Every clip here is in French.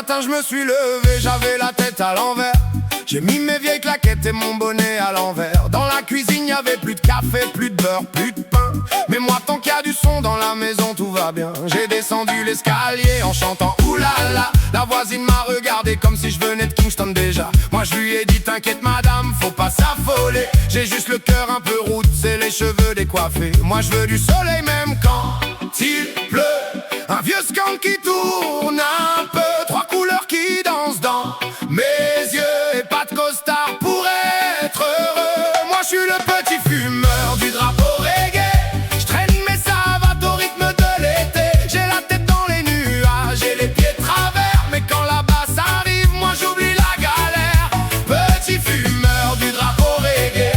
matin je me suis levé, j'avais la tête à l'envers. J'ai mis mes vieilles claquettes et mon bonnet à l'envers. Dans la cuisine y'avait plus de café, plus de beurre, plus de pain. Mais moi tant qu'il y a du son dans la maison tout va bien. J'ai descendu l'escalier en chantant oulala. La voisine m'a regardé comme si je venais de Kingston déjà. Moi je lui ai dit t'inquiète madame, faut pas s'affoler. J'ai juste le cœur un peu route et les cheveux décoiffés. Moi je veux du soleil même quand il pleut. Un vieux skank qui tourne un peu, trois couleurs qui dansent dans mes yeux et pas de costard pour être heureux. Moi je suis le petit fumeur du drapeau reggae. Je traîne mes savates au rythme de l'été. J'ai la tête dans les nuages et les pieds de travers. Mais quand la basse arrive, moi j'oublie la galère. Petit fumeur du drapeau reggae.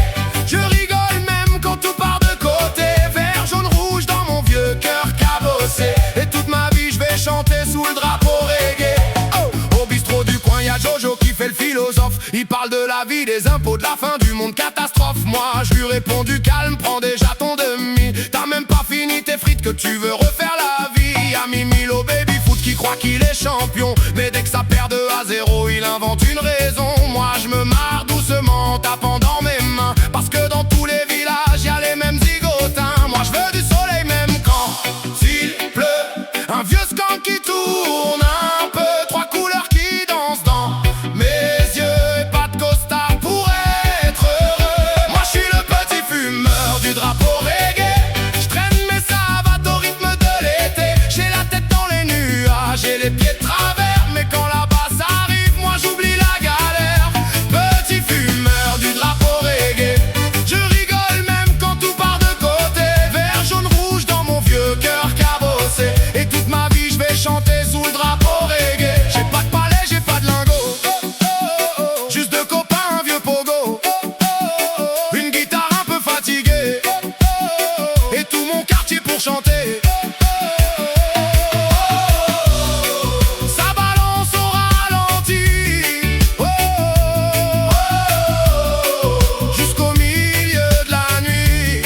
Je rigole même quand tout part de côté. Vert, jaune, rouge dans mon vieux cœur cabossé. Et toute ma vie je vais chanter sous le drapeau reggae. Oh, au bistrot du coin y'a Jojo qui fait le philosophe. Il parle de la vie, des impôts, de la fin du monde, catastrophe. Moi je lui réponds du calme, prends déjà ton demi. T'as même pas fini tes frites que tu veux refaire la vie. Y'a Mimilo baby foot qui croit qu'il est champion. Mais dès que ça perd 2-0 il invente une raison. Moi je me marre doucement en tapant dans mes mains. Parce que dans tous les villages y'a les mêmes zigotins. Moi je veux du soleil même quand il pleut. Un vieux skank qui tourne un peu, trois couleurs qui dansent dans mes yeux et pas de costard pour être heureux. Moi je suis le petit fumeur du drapeau reggae. Je traîne mes savates au rythme de l'été. J'ai la tête dans les nuages et les pieds de travers. Mais quand la basse arrive, moi j'oublie la galère. Petit fumeur du drapeau reggae. Je rigole même quand tout part de côté. Vert, jaune, rouge dans mon vieux cœur cabossé. Et toute ma vie je vais chanter sous le drapeau reggae. J'ai pas de palais, j'ai pas de lingot. Juste deux copains, un vieux pogo. Une guitare un peu fatiguée. Et tout mon quartier pour chanter. Ça balance au ralenti. Jusqu'au milieu de la nuit.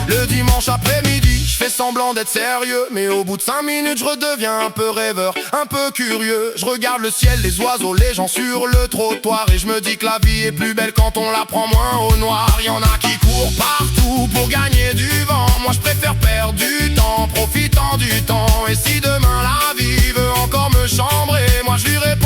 Le dimanche après-midi, je fais semblant d'être sérieux. Mais au bout de 5 minutes, je redeviens un peu rêveur, un peu curieux. Je regarde le ciel, les oiseaux, les gens sur le trottoir. Et je me dis que la vie est plus belle quand on la prend moins au noir. Y'en a qui courent partout pour gagner du vent. Moi je préfère perdre du temps, profitant du temps. Et si demain la vie veut encore me chambrer, moi je lui réponds